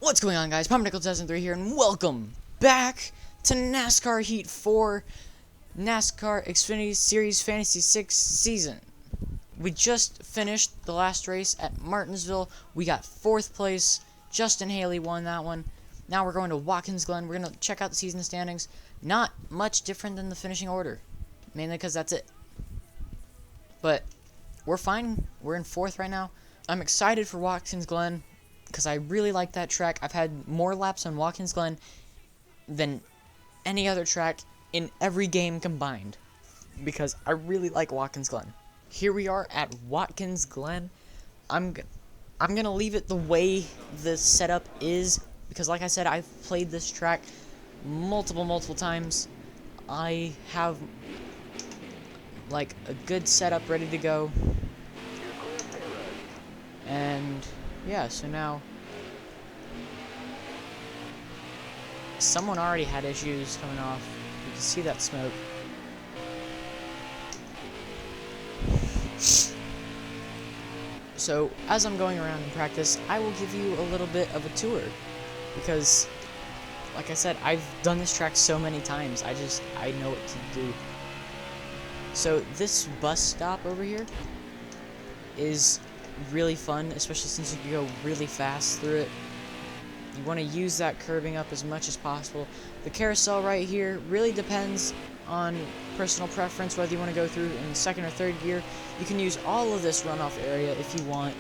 What's going on, guys? Pumpernickel 2003 here, and welcome back to NASCAR Heat 4 NASCAR Xfinity Series Fantasy 6 season. We just finished the last race at Martinsville. We got 4th place. Justin Haley won that one. Now we're going to Watkins Glen. We're going to check out the season standings. Not much different than the finishing order, mainly because that's it. But we're fine. We're in 4th right now. I'm excited for Watkins Glen, because I really like that track. I've had more laps on Watkins Glen than any other track in every game combined, because I really like Watkins Glen. Here we are at Watkins Glen. I'm gonna leave it the way the setup is, because like I said, I've played this track multiple times. I have like a good setup ready to go. And yeah, so now someone already had issues coming off. You can see that smoke. So as I'm going around in practice, I will give you a little bit of a tour, because like I said, I've done this track so many times. I know what to do. So this bus stop over here is really fun, especially since you can go really fast through it. You want to use that curving up as much as possible. The carousel right here really depends on personal preference, whether you want to go through in 2nd or 3rd gear. You can use all of this runoff area if you want.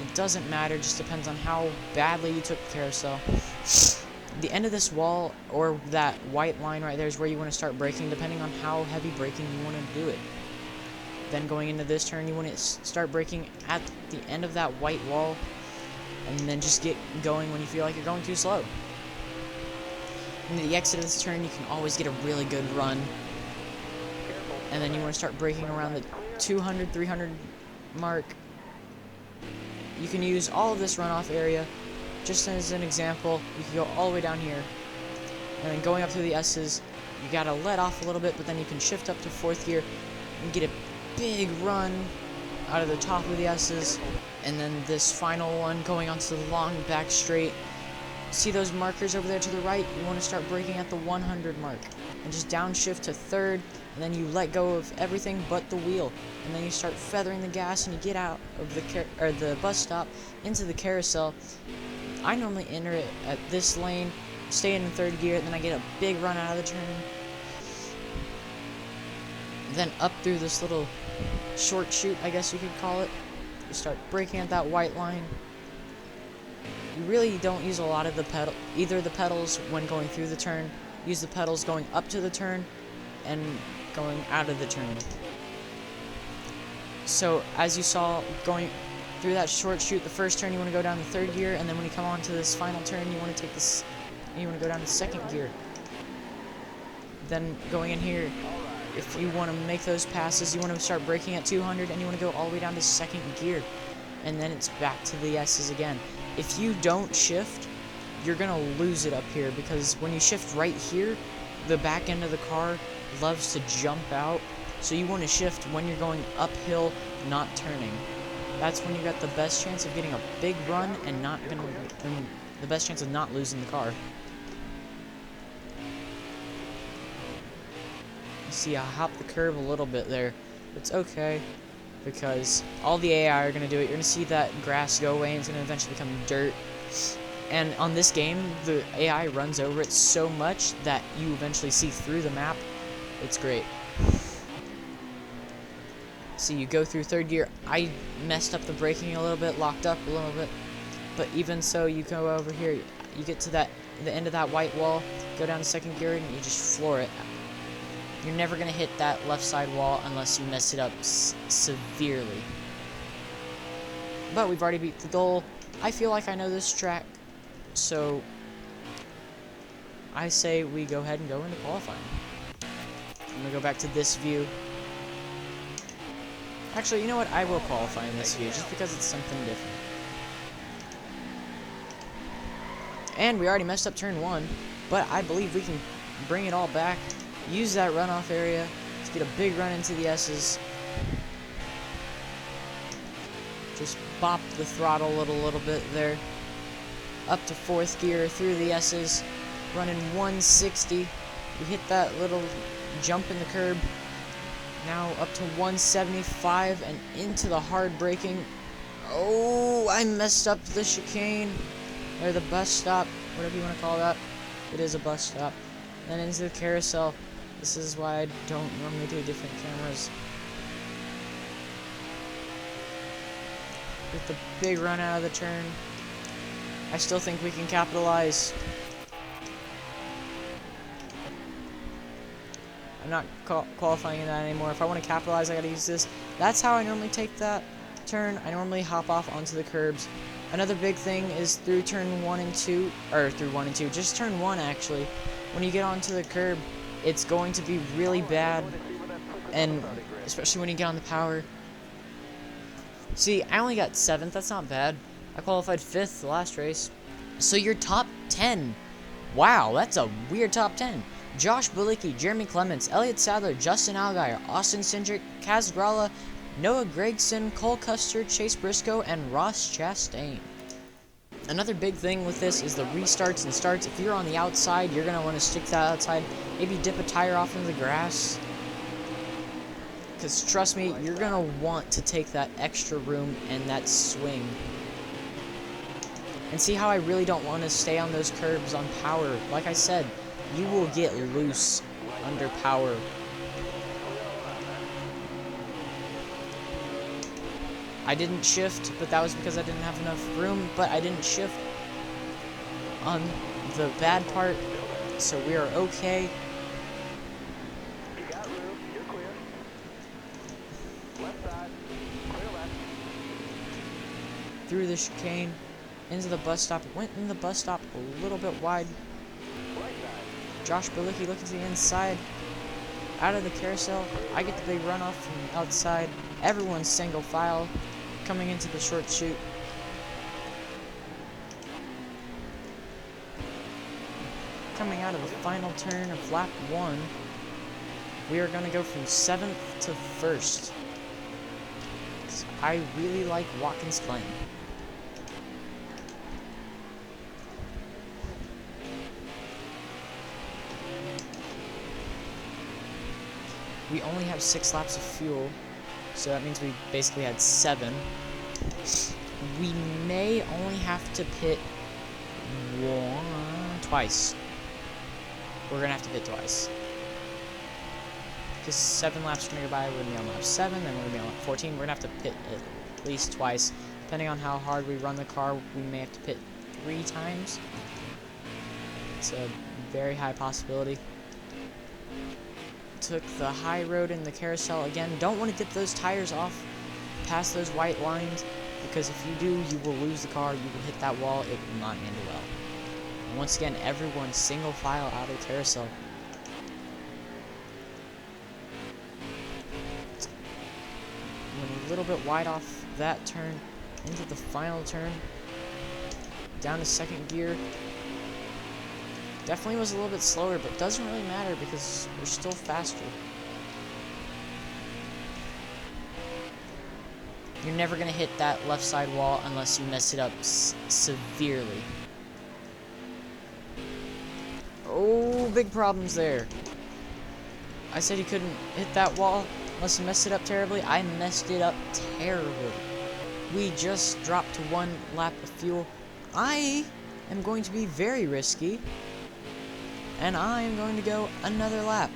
It doesn't matter, just depends on how badly you took the carousel. The end of this wall, or that white line right there, is where you want to start braking, depending on how heavy braking you want to do it. Then going into this turn, you want to start braking at the end of that white wall, and then just get going when you feel like you're going too slow. And at the exit of this turn, you can always get a really good run. And then you want to start braking around the 200, 300 mark. You can use all of this runoff area. Just as an example, you can go all the way down here. And then going up through the S's, you gotta let off a little bit, but then you can shift up to 4th gear and get a big run out of the top of the S's. And then this final one going onto the long back straight. See those markers over there to the right? You want to start braking at the 100 mark and just downshift to 3rd, and then you let go of everything but the wheel, and then you start feathering the gas and you get out of the bus stop into the carousel. I normally enter it at this lane, stay in 3rd gear, and then I get a big run out of the turn. Then up through this little short chute, I guess you could call it. You start braking at that white line. You really don't use a lot of the pedals when going through the turn. Use the pedals going up to the turn and going out of the turn. So as you saw, going through that short chute, the first turn you want to go down to 3rd gear, and then when you come on to this final turn, you want to take this, you want to go down to 2nd gear. Then going in here, if you want to make those passes, you want to start braking at 200, and you want to go all the way down to 2nd gear, and then it's back to the S's again. If you don't shift, you're gonna lose it up here, because when you shift right here, the back end of the car loves to jump out. So you want to shift when you're going uphill, not turning. That's when you got the best chance of getting a big run and the best chance of not losing the car. See, I hopped the curb a little bit there. It's okay, because all the AI are going to do it. You're going to see that grass go away, and it's going to eventually become dirt. And on this game, the AI runs over it so much that you eventually see through the map. It's great. See, you go through 3rd gear. I messed up the braking a little bit, locked up a little bit. But even so, you go over here, you get to the end of that white wall, go down to 2nd gear, and you just floor it. You're never going to hit that left side wall unless you mess it up severely. But we've already beat the goal. I feel like I know this track, so I say we go ahead and go into qualifying. I'm going to go back to this view. Actually, you know what? I will qualify in this view, just because it's something different. And we already messed up turn 1, but I believe we can bring it all back. Use that runoff area to get a big run into the S's. Just bop the throttle a little bit there. up to 4th gear, through the S's, running 160. We hit that little jump in the curb. Now up to 175 and into the hard braking. Oh, I messed up the chicane, or the bus stop, whatever you want to call that. It is a bus stop. Then into the carousel. This is why I don't normally do different cameras. With the big run out of the turn. I still think we can capitalize. I'm not qualifying in that anymore. If I want to capitalize, I gotta use this. That's how I normally take that turn. I normally hop off onto the curbs. Another big thing is through turn 1 and 2, or through 1 and 2, just turn 1 actually. When you get onto the curb, it's going to be really bad, and especially when you get on the power. See, I only got 7th, that's not bad. I qualified 5th the last race. So you're top 10. Wow, that's a weird top 10. Josh Bilicki, Jeremy Clements, Elliott Sadler, Justin Allgaier, Austin Cindric, Kaz Gralla, Noah Gregson, Cole Custer, Chase Briscoe, and Ross Chastain. Another big thing with this is the restarts and starts. If you're on the outside, you're going to want to stick to that outside. Maybe dip a tire off into the grass. Because trust me, you're going to want to take that extra room and that swing. And see how I really don't want to stay on those curbs on power. Like I said, you will get loose under power. I didn't shift, but that was because I didn't have enough room, but I didn't shift on the bad part, so we are okay. You got room, you're clear. Left side, clear left. Through the chicane, into the bus stop. Went in the bus stop a little bit wide. Right side. Josh Bilicki looking to the inside. Out of the carousel. I get the big runoff from the outside. Everyone's single file coming into the short chute. Coming out of the final turn of lap 1, we are going to go from 7th to 1st. I really like Watkins Glen. We only have 6 laps of fuel, so that means we basically had 7. We may only have to pit twice. We're gonna have to pit twice. Because 7 laps are gonna go by, we're gonna be on lap 7, then we're gonna be on lap 14. We're gonna have to pit at least twice. Depending on how hard we run the car, we may have to pit 3 times. It's a very high possibility. Took the high road in the carousel again. Don't want to dip those tires off past those white lines, because if you do, you will lose the car, you will hit that wall, it will not handle well. And once again, everyone single file out of the carousel. Went a little bit wide off that turn, into the final turn, down to 2nd gear. Definitely was a little bit slower, but doesn't really matter because we're still faster. You're never going to hit that left side wall unless you mess it up severely. Oh, big problems there. I said you couldn't hit that wall unless you messed it up terribly. I messed it up terribly. We just dropped to 1 lap of fuel. I am going to be very risky. And I am going to go another lap.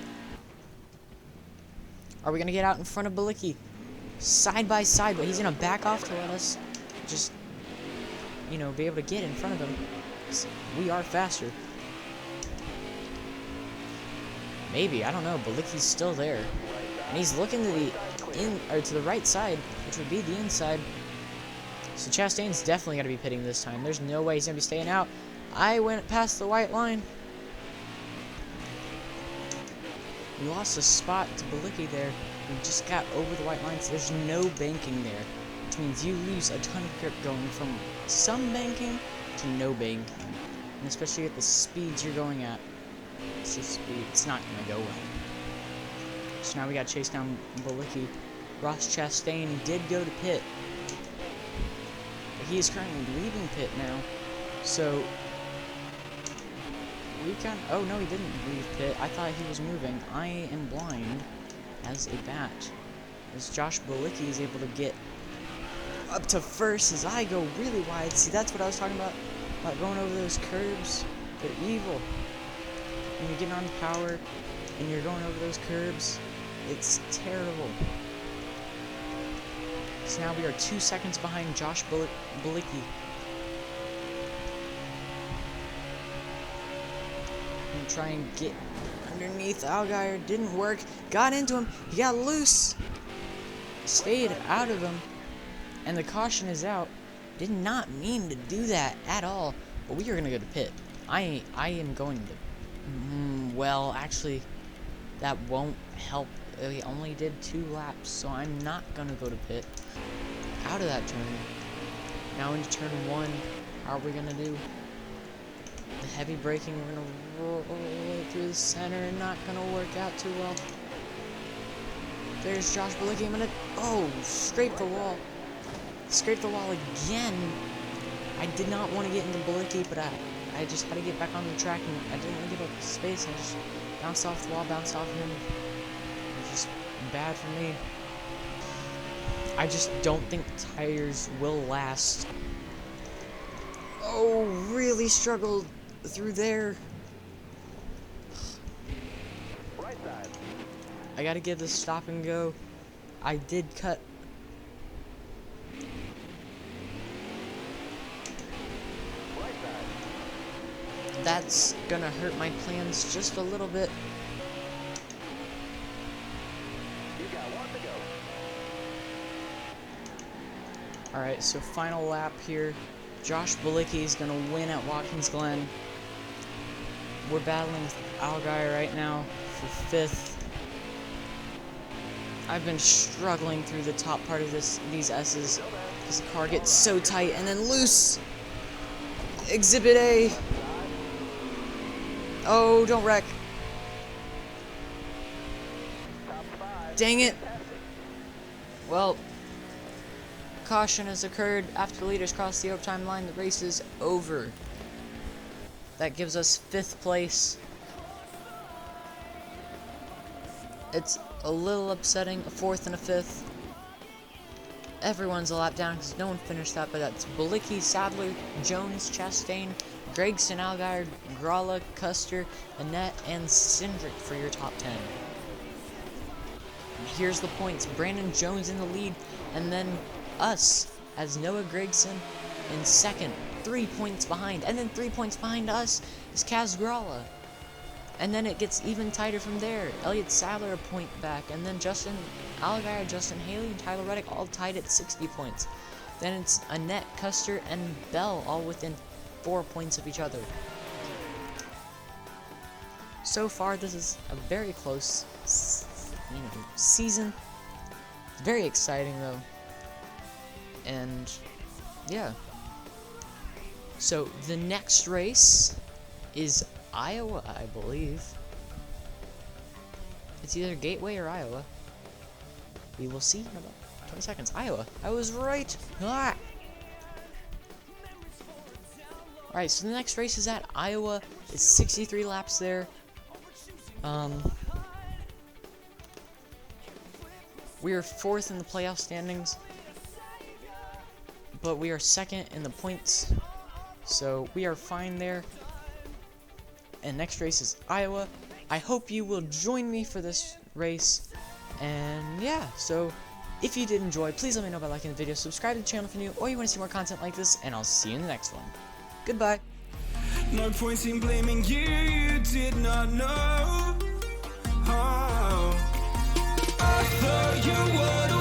Are we going to get out in front of Bilicki? Side by side, but he's going to back off to let us just, you know, be able to get in front of him. We are faster. Maybe, I don't know. Bilicki's still there. And he's looking to the right side, which would be the inside. So Chastain's definitely going to be pitting this time. There's no way he's going to be staying out. I went past the white line. We lost a spot to Bilicki there. We just got over the white line, so there's no banking there. Which means you lose a ton of grip going from some banking to no banking. And especially at the speeds you're going at. It's not going to go well. So now we got to chase down Bilicki. Ross Chastain did go to pit. But he is currently leaving pit now. So we can. Oh no, he didn't leave pit. I thought he was moving. I am blind as a bat. As Josh Balicki is able to get up to first as I go really wide. See, that's what I was talking about going over those curbs. They're evil. When you're getting on the power and you're going over those curbs, it's terrible. So now we are 2 seconds behind Josh Balicki. And try and get underneath Allgaier. Didn't work. Got into him. He got loose. Stayed out of him. And the caution is out. Did not mean to do that at all. But we are going to go to pit. I am going to... well, actually, that won't help. We only did 2 laps, so I'm not going to go to pit. Out of that turn. Now into turn 1. How are we going to do? The heavy braking, we're going to roll it through the center and not going to work out too well. There's Josh Balicki. I'm going to... oh, scrape the wall. Scrape the wall again. I did not want to get into Balicki, but I just had to get back on the track, and I didn't want to give up space. I just bounced off the wall, bounced off him. It was just bad for me. I just don't think tires will last. Oh, really struggled through there. Right side. I gotta give this stop and go. I did cut. Right side. That's gonna hurt my plans just a little bit. You got 1 to go. Alright, so final lap here. Josh Balicki is gonna win at Watkins Glen. We're battling with Allgaier right now for 5th. I've been struggling through the top part of these S's because the car gets so tight and then loose. Exhibit A. Oh, don't wreck. Top 5. Dang it. Well, caution has occurred after the leaders cross the overtime line. The race is over. That gives us 5th place. It's a little upsetting, a 4th and a 5th. Everyone's a lap down because no one finished that, but that's Balicki, Sadler, Jones, Chastain, Gregson, Allgaier, Gralla, Custer, Annette, and Cindric for your top 10. Here's the points. Brandon Jones in the lead, and then us as Noah Gregson in 2nd, 3 points behind, and then 3 points behind us is Kaz Gralla. And then it gets even tighter from there. Elliott Sadler a point back, and then Justin Allgaier, Justin Haley, and Tyler Reddick all tied at 60 points. Then it's Annette, Custer, and Bell all within 4 points of each other. So far, this is a very close, season. Very exciting though, and yeah. So the next race is Iowa, I believe. It's either Gateway or Iowa. We will see in about 20 seconds. Iowa. I was right. Ah! Alright, so the next race is at Iowa. It's 63 laps there. We are 4th in the playoff standings, but we are 2nd in the points, so we are fine there. And next race is Iowa. I hope you will join me for this race. And yeah, so if you did enjoy, please let me know by liking the video, subscribe to the channel if you're new, or you want to see more content like this, and I'll see you in the next one. Goodbye. No point in blaming you, you did not know. Oh, I thought you would